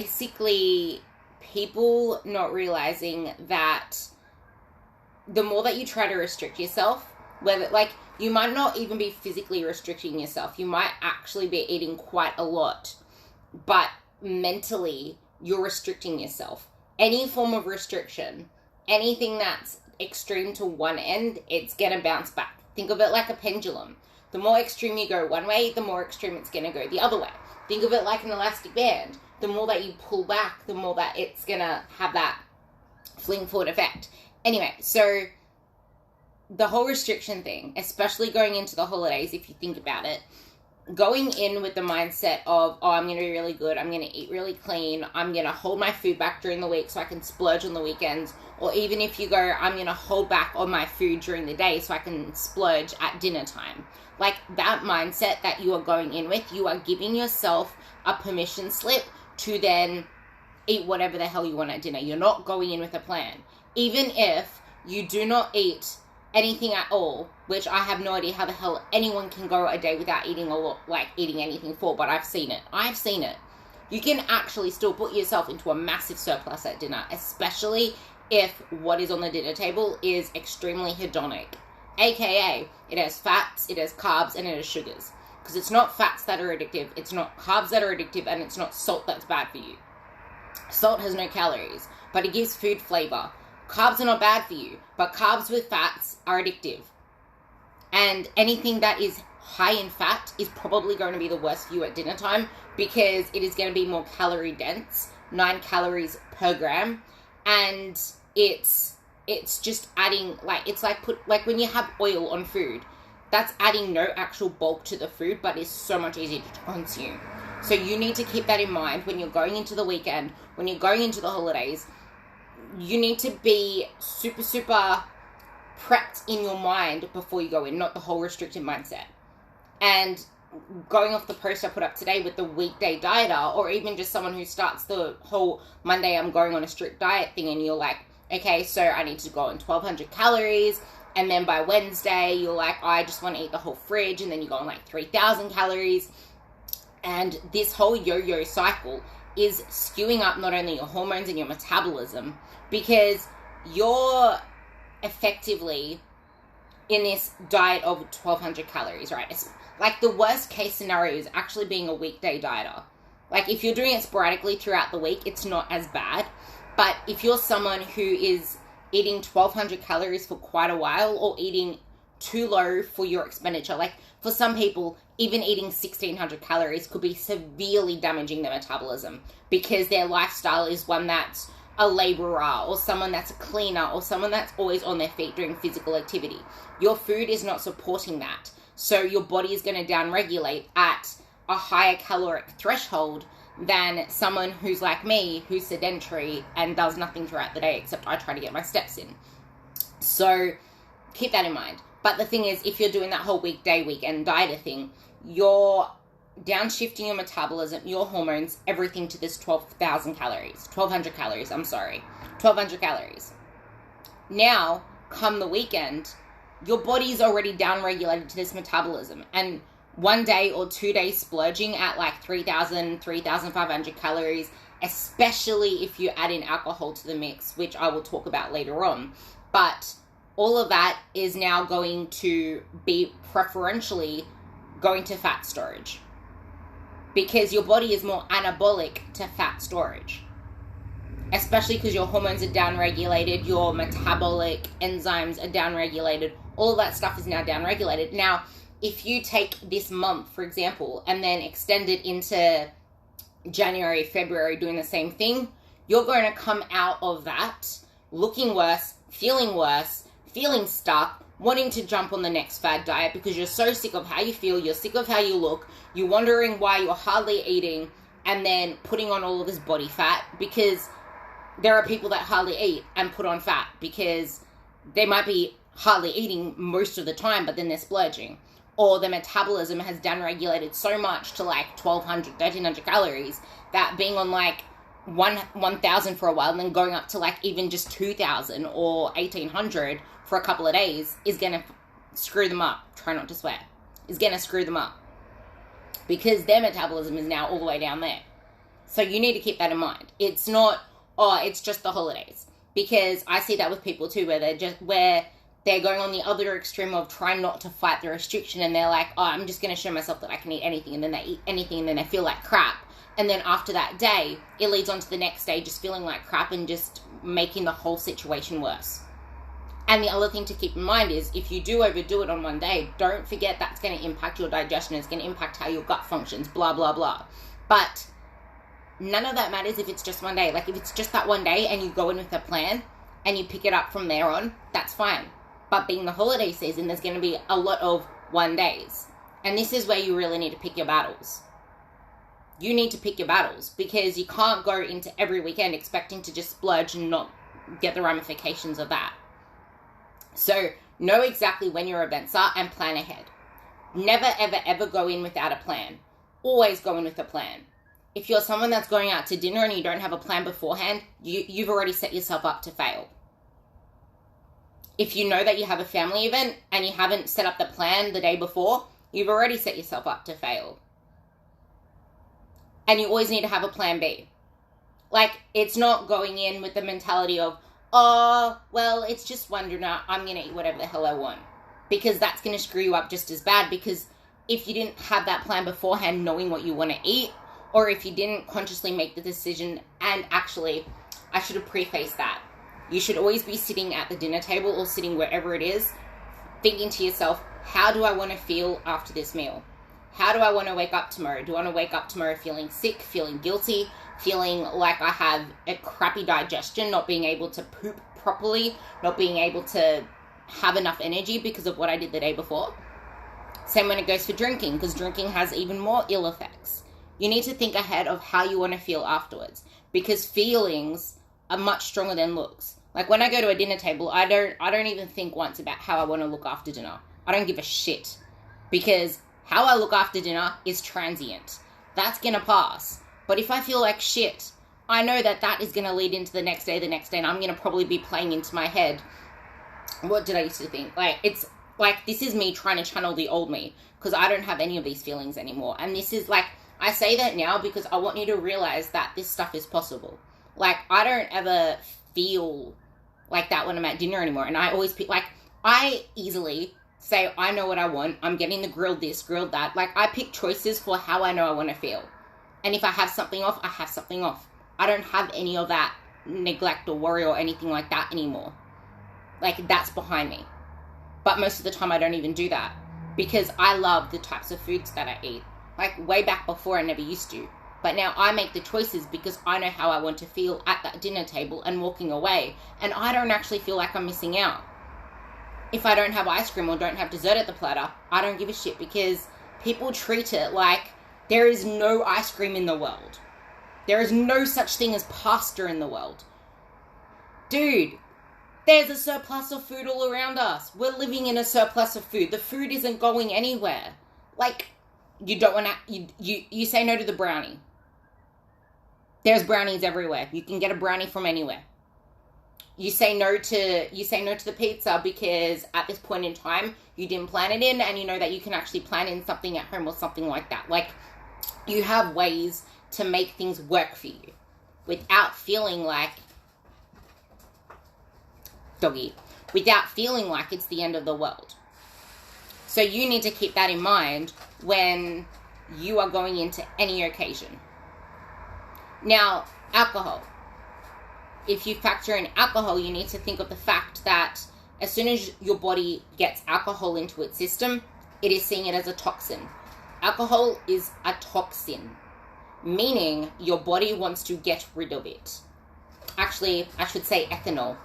Basically, people not realizing that the more that you try to restrict yourself, whether, like, you might not even be physically restricting yourself, you might actually be eating quite a lot, but mentally you're restricting yourself. Any form of restriction, anything that's extreme to one end, it's gonna bounce back. Think of it like a pendulum. The more extreme you go one way, the more extreme it's gonna go the other way. Think of it like an elastic band. The more that you pull back, the more that it's gonna have that fling forward effect. Anyway, so the whole restriction thing, especially going into the holidays, if you think about it, going in with the mindset of, oh, I'm going to be really good, I'm going to eat really clean, I'm going to hold my food back during the week so I can splurge on the weekends, or even if you go, I'm going to hold back on my food during the day so I can splurge at dinner time. Like, that mindset that you are going in with, you are giving yourself a permission slip to then eat whatever the hell you want at dinner. You're not going in with a plan. Even if you do not eat anything at all, which I have no idea how the hell anyone can go a day without eating eating anything full, but I've seen it. You can actually still put yourself into a massive surplus at dinner, especially if what is on the dinner table is extremely hedonic. AKA, it has fats, it has carbs, and it has sugars. Because it's not fats that are addictive, it's not carbs that are addictive, and it's not salt that's bad for you. Salt has no calories, but it gives food flavor. Carbs are not bad for you, but carbs with fats are addictive. And anything that is high in fat is probably going to be the worst for you at dinner time because it is going to be more calorie dense, 9 calories per gram. And it's just adding, it's like when you have oil on food, that's adding no actual bulk to the food, but is so much easier to consume. So you need to keep that in mind when you're going into the weekend, when you're going into the holidays. You need to be super, super prepped in your mind before you go in, not the whole restricted mindset. And going off the post I put up today with the weekday dieter, or even just someone who starts the whole Monday I'm going on a strict diet thing, and you're like, okay, so I need to go on 1,200 calories, and then by Wednesday you're like, I just want to eat the whole fridge, and then you go on like 3,000 calories. And this whole yo-yo cycle is skewing up not only your hormones and your metabolism, because you're effectively in this diet of 1,200 calories, right? It's like the worst case scenario is actually being a weekday dieter. Like, if you're doing it sporadically throughout the week, it's not as bad. But if you're someone who is eating 1,200 calories for quite a while, or eating too low for your expenditure, like for some people, even eating 1,600 calories could be severely damaging their metabolism because their lifestyle is one that's a laborer, or someone that's a cleaner, or someone that's always on their feet doing physical activity. Your food is not supporting that. So your body is going to downregulate at a higher caloric threshold than someone who's like me, who's sedentary and does nothing throughout the day except I try to get my steps in. So keep that in mind. But the thing is, if you're doing that whole weekday, weekend dieter thing, you're downshifting your metabolism, your hormones, everything to this 1,200 calories, 1,200 calories. Now, come the weekend, your body's already downregulated to this metabolism. And 1 day or 2 days splurging at like 3,000, 3,500 calories, especially if you add in alcohol to the mix, which I will talk about later on. But all of that is now going to be preferentially going to fat storage, because your body is more anabolic to fat storage, especially because your hormones are downregulated, your metabolic enzymes are downregulated, all of that stuff is now downregulated. Now, if you take this month, for example, and then extend it into January, February doing the same thing, you're going to come out of that looking worse, feeling stuck, wanting to jump on the next fad diet because you're so sick of how you feel, you're sick of how you look, you're wondering why you're hardly eating, and then putting on all of this body fat, because there are people that hardly eat and put on fat because they might be hardly eating most of the time, but then they're splurging. Or their metabolism has downregulated so much to like 1,200, 1,300 calories that being on like 1,000 for a while and then going up to like even just 2,000 or 1,800 for a couple of days is going to screw them up. Try not to swear. Is going to screw them up because their metabolism is now all the way down there. So you need to keep that in mind. It's not, oh, it's just the holidays. Because I see that with people too, where they're going on the other extreme of trying not to fight the restriction, and they're like, oh, I'm just going to show myself that I can eat anything, and then they eat anything, and then they feel like crap. And then after that day, it leads on to the next day just feeling like crap and just making the whole situation worse. And the other thing to keep in mind is, if you do overdo it on one day, don't forget that's going to impact your digestion. It's going to impact how your gut functions, blah, blah, blah. But none of that matters if it's just one day. Like, if it's just that one day and you go in with a plan and you pick it up from there on, that's fine. But being the holiday season, there's going to be a lot of one days. And this is where you really need to pick your battles. You need to pick your battles, because you can't go into every weekend expecting to just splurge and not get the ramifications of that. So know exactly when your events are and plan ahead. Never, ever, ever go in without a plan. Always go in with a plan. If you're someone that's going out to dinner and you don't have a plan beforehand, you've already set yourself up to fail. If you know that you have a family event and you haven't set up the plan the day before, you've already set yourself up to fail. And you always need to have a plan B. Like, it's not going in with the mentality of, oh, well, it's just one dinner, I'm going to eat whatever the hell I want. Because that's going to screw you up just as bad, because if you didn't have that plan beforehand knowing what you want to eat, or if you didn't consciously make the decision, and actually, I should have prefaced that. You should always be sitting at the dinner table or sitting wherever it is, thinking to yourself, how do I want to feel after this meal? How do I want to wake up tomorrow? Do I want to wake up tomorrow feeling sick, feeling guilty, feeling like I have a crappy digestion, not being able to poop properly, not being able to have enough energy because of what I did the day before? Same when it goes for drinking, because drinking has even more ill effects. You need to think ahead of how you want to feel afterwards, because feelings are much stronger than looks. Like, when I go to a dinner table, I don't even think once about how I want to look after dinner. I don't give a shit, because how I look after dinner is transient. That's going to pass. But if I feel like shit, I know that that is going to lead into the next day, and I'm going to probably be playing into my head, what did I used to think? Like, it's like, this is me trying to channel the old me, because I don't have any of these feelings anymore. And this is like, I say that now because I want you to realize that this stuff is possible. Like, I don't ever feel like that when I'm at dinner anymore. And I always, like, I easily say, I know what I want. I'm getting the grilled this, grilled that. Like, I pick choices for how I know I want to feel. And if I have something off, I have something off. I don't have any of that neglect or worry or anything like that anymore. Like, that's behind me. But most of the time I don't even do that, because I love the types of foods that I eat. Like, way back before, I never used to. But now I make the choices because I know how I want to feel at that dinner table and walking away. And I don't actually feel like I'm missing out. If I don't have ice cream or don't have dessert at the platter, I don't give a shit, because people treat it like there is no ice cream in the world. There is no such thing as pasta in the world. Dude, there's a surplus of food all around us. We're living in a surplus of food. The food isn't going anywhere. Like, you don't want to, you say no to the brownie. There's brownies everywhere. You can get a brownie from anywhere. You say no to the pizza because at this point in time you didn't plan it in, and you know that you can actually plan in something at home or something like that. Like, you have ways to make things work for you without feeling like it's the end of the world. So you need to keep that in mind when you are going into any occasion. Now, alcohol. If you factor in alcohol, you need to think of the fact that as soon as your body gets alcohol into its system, it is seeing it as a toxin. Alcohol is a toxin, meaning your body wants to get rid of it. Actually, I should say ethanol.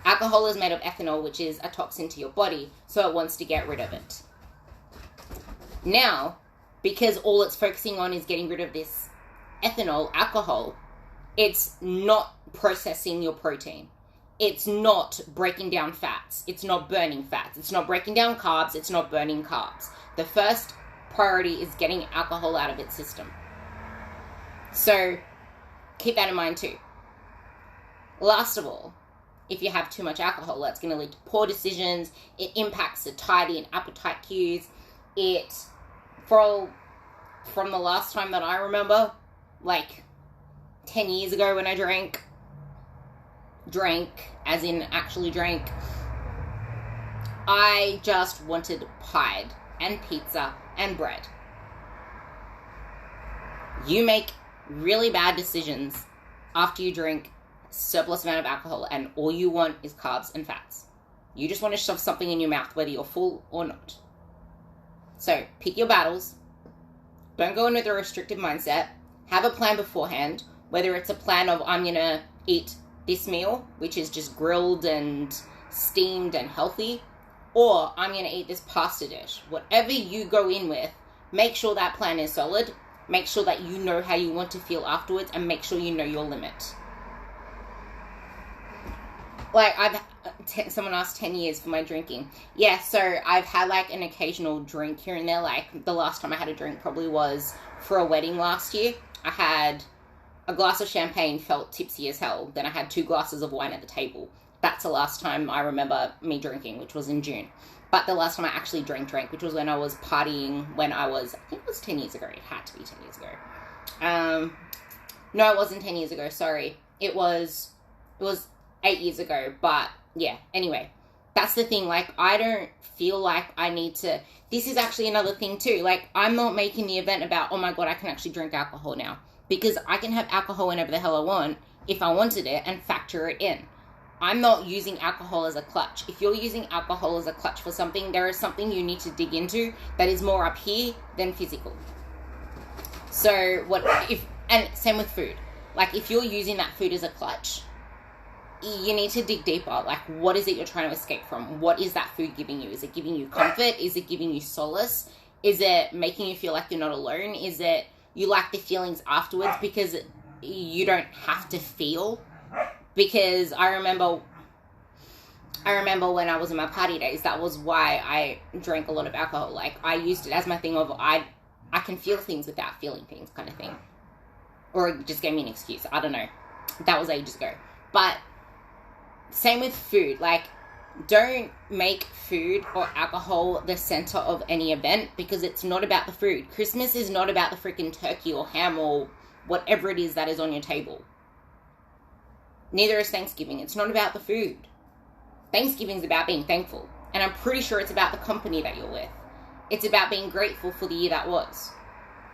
Alcohol is made of ethanol, which is a toxin to your body, so it wants to get rid of it. Now, because all it's focusing on is getting rid of this ethanol, alcohol, it's not processing your protein. It's not breaking down fats. It's not burning fats. It's not breaking down carbs. It's not burning carbs. The first priority is getting alcohol out of its system. So keep that in mind too. Last of all, if you have too much alcohol, that's going to lead to poor decisions. It impacts satiety and appetite cues. From the last time that I remember, like, 10 years ago when I drank as in actually drank, I just wanted pie and pizza and bread. You make really bad decisions after you drink surplus amount of alcohol and all you want is carbs and fats. You just want to shove something in your mouth whether you're full or not. So pick your battles. Don't go in with a restrictive mindset. Have a plan beforehand, whether it's a plan of I'm going to eat this meal, which is just grilled and steamed and healthy, or I'm going to eat this pasta dish. Whatever you go in with, make sure that plan is solid. Make sure that you know how you want to feel afterwards, and make sure you know your limit. Like, someone asked 10 years for my drinking. Yeah, so I've had, like, an occasional drink here and there. Like, the last time I had a drink probably was for a wedding last year. I had a glass of champagne, felt tipsy as hell. Then I had 2 glasses of wine at the table. That's the last time I remember me drinking, which was in June. But the last time I actually drank, which was when I was partying when I was, I think it was 10 years ago. It had to be 10 years ago. No, it wasn't 10 years ago. Sorry. It was 8 years ago. But yeah, anyway, that's the thing. Like, I don't feel like I need to, this is actually another thing too. Like, I'm not making the event about, oh my God, I can actually drink alcohol now. Because I can have alcohol whenever the hell I want if I wanted it and factor it in. I'm not using alcohol as a clutch. If you're using alcohol as a clutch for something, there is something you need to dig into that is more up here than physical. So and same with food. Like, if you're using that food as a clutch, you need to dig deeper. Like, what is it you're trying to escape from? What is that food giving you? Is it giving you comfort? Is it giving you solace? Is it making you feel like you're not alone? Is it you like the feelings afterwards because you don't have to feel? Because I remember when I was in my party days, that was why I drank a lot of alcohol. Like, I used it as my thing of I can feel things without feeling things kind of thing. Or it just gave me an excuse. I don't know. That was ages ago. But same with food. Like, don't make food or alcohol the center of any event, because it's not about the food. Christmas is not about the freaking turkey or ham or whatever it is that is on your table. Neither is Thanksgiving. It's not about the food. Thanksgiving's about being thankful. And I'm pretty sure it's about the company that you're with. It's about being grateful for the year that was.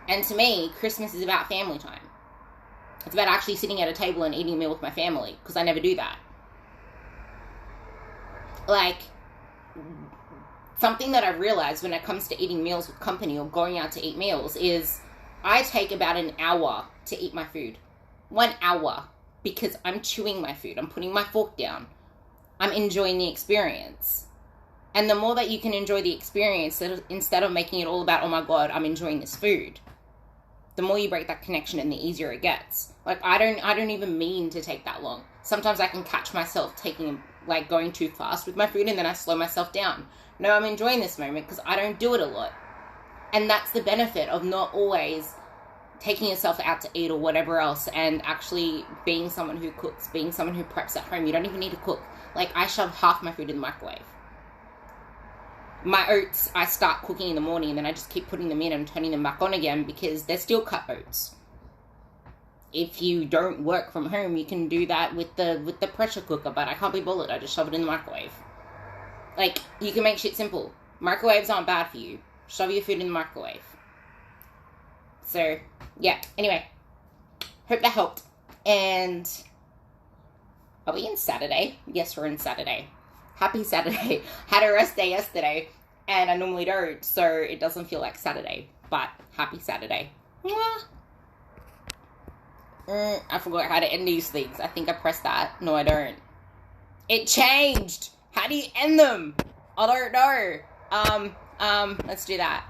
And to me, Christmas is about family time. It's about actually sitting at a table and eating a meal with my family, because I never do that. Like, something that I've realized when it comes to eating meals with company or going out to eat meals is I take about an hour to eat my food. 1 hour. Because I'm chewing my food. I'm putting my fork down. I'm enjoying the experience. And the more that you can enjoy the experience, instead of making it all about, oh my God, I'm enjoying this food, the more you break that connection and the easier it gets. Like, I don't even mean to take that long. Sometimes I can catch myself going too fast with my food, and then I slow myself down. No, I'm enjoying this moment because I don't do it a lot. And that's the benefit of not always taking yourself out to eat or whatever else, and actually being someone who cooks, being someone who preps at home. You don't even need to cook. Like, I shove half my food in the microwave. My oats, I start cooking in the morning, and then I just keep putting them in and turning them back on again, because they're still cut oats. If you don't work from home, you can do that with the pressure cooker, but I can't be bothered. I just shove it in the microwave. Like, you can make shit simple. Microwaves aren't bad for you. Shove your food in the microwave. So, yeah, anyway, hope that helped. And are we in Saturday? Yes, we're in Saturday. Happy Saturday. Had a rest day yesterday, and I normally don't, so it doesn't feel like Saturday, but happy Saturday. Mwah. I forgot how to end these things. I think I pressed that. No, I don't. It changed. How do you end them? I don't know. Let's do that.